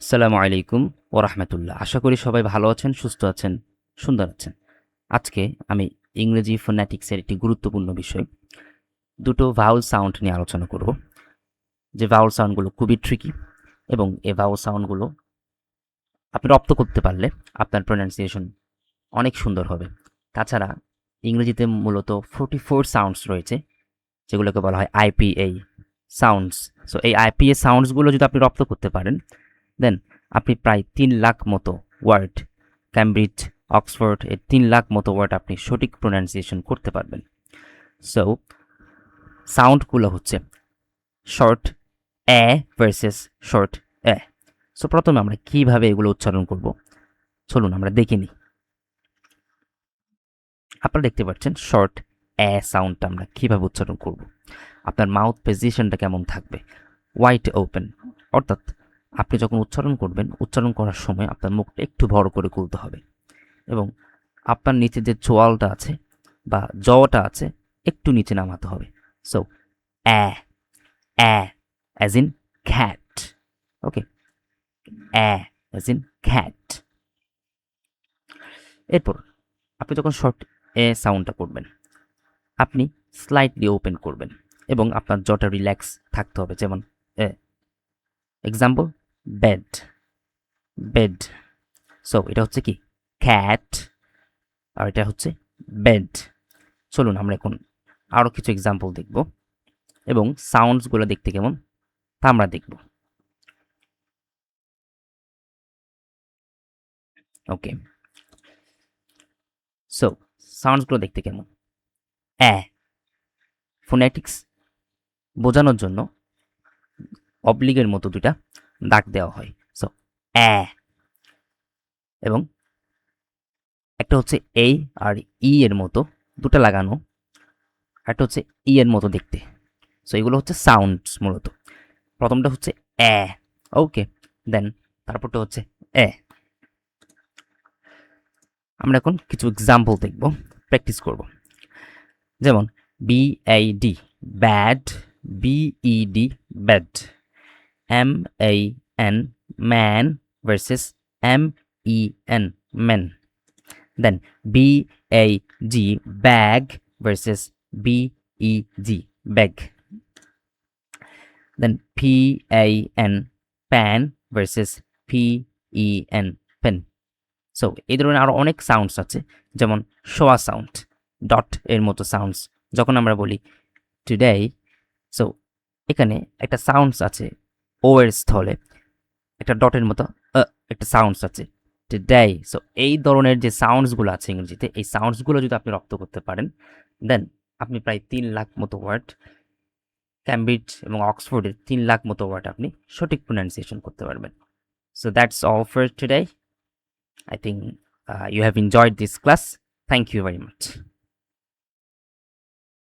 আসসালামু আলাইকুম ও রাহমাতুল্লাহ। আশা করি সবাই ভালো আছেন, সুস্থ আছেন, সুন্দর আছেন। আজকে আমি ইংরেজি ফোনেটিক্সের একটি গুরুত্বপূর্ণ বিষয়, দুটো ভাওয়াল সাউন্ড নিয়ে আলোচনা করব। যে ভাওয়াল সাউন্ডগুলো খুবই ট্রিকি এবং এই ভাওয়াল সাউন্ডগুলো আপনি রপ্ত করতে পারলে আপনার প্রোনাউন্সিয়েশন অনেক সুন্দর হবে। তাছাড়া ইংরেজিতে মূলত 44 সাউন্ডস রয়েছে, যেগুলোকে বলা হয় আইপিএ সাউন্ডস। সো এই আইপিএ সাউন্ডসগুলো যদি আপনি রপ্ত করতে পারেন, দেন আপনি প্রায় 3 লাখ মতো ওয়ার্ড, ক্যামব্রিজ, অক্সফোর্ড এর 3 লাখ মতো ওয়ার্ড আপনি সঠিক প্রোনাউন্সিয়েশন করতে পারবেন। সো সাউন্ডগুলো হচ্ছে শর্ট এ ভার্সেস শর্ট এ। সো প্রথমে আমরা কিভাবে এগুলো উচ্চারণ করব, চলুন আমরা দেখে নিই। আপনারা দেখতে পাচ্ছেন শর্ট এ সাউন্ডটা আমরা কিভাবে উচ্চারণ করব। আপনার মাউথ পজিশনটা কেমন থাকবে, ওয়াইড ওপেন, অর্থাৎ আপনি যখন উচ্চারণ করবেন, উচ্চারণ করার সময় আপনার মুখটা একটু বড় করে খুলতে হবে এবং আপনার নিচে যে চোয়ালটা আছে বা জটা আছে একটু নিচে নামাতে হবে। So a a as in cat. Okay, a as in cat. এরপর আপনি যখন শর্ট এ সাউন্ডটা করবেন, আপনি স্লাইটলি ওপেন করবেন এবং আপনার জটা রিল্যাক্স থাকতে হবে। যেমন এক্সাম্পল, বেড, বেড। সো এটা হচ্ছে কি ক্যাট, আর এটা হচ্ছে বেড। চলুন আমরা এখন আরও কিছু এক্সাম্পল দেখব এবং সাউন্ডসগুলো দেখতে কেমন তা আমরা দেখব। ওকে, সো সাউন্ডসগুলো দেখতে কেমন। অ্যা ফোনেটিক্স বোঝানোর জন্য অবলিগের মতো দুটা দাগ দেওয়া হয়। সো অ্যা, এবং একটা হচ্ছে এই আর ই এর মতো দুটা লাগানো, একটা হচ্ছে ই এর মতো দেখতে। সো এগুলো হচ্ছে সাউন্ডস মূলত। প্রথমটা হচ্ছে অ্যা, ওকে, দেন তারপরটা হচ্ছে এ। আমরা এখন কিছু এক্সাম্পল দেখব, প্র্যাকটিস করব। যেমন BAD bad, BED bed, MAN man versus MEN men, then BAG bag versus BEG beg, then PAN pan versus PEN pen. So এই ধরনের আরও অনেক সাউন্ডস আছে, যেমন শোয়া সাউন্ড, ডট এর মতো সাউন্ডস যখন আমরা বলি টুডে। সো এখানে একটা সাউন্ডস আছে ও এর স্থলে, একটা ডটের মতো একটা সাউন্ডস আছে টুডে। সো এই ধরনের যে সাউন্ডসগুলো আছে ইংরেজিতে, এই সাউন্ডসগুলো যদি আপনি রপ্ত করতে পারেন, দেন আপনি প্রায় 3 লাখ মতো ওয়ার্ড, ক্যামব্রিজ এবং অক্সফোর্ডের 3 লাখ মতো ওয়ার্ড আপনি সঠিক প্রোনাউন্সিয়েশন করতে পারবেন। So that's all for today. I think you have enjoyed this class. Thank you very much.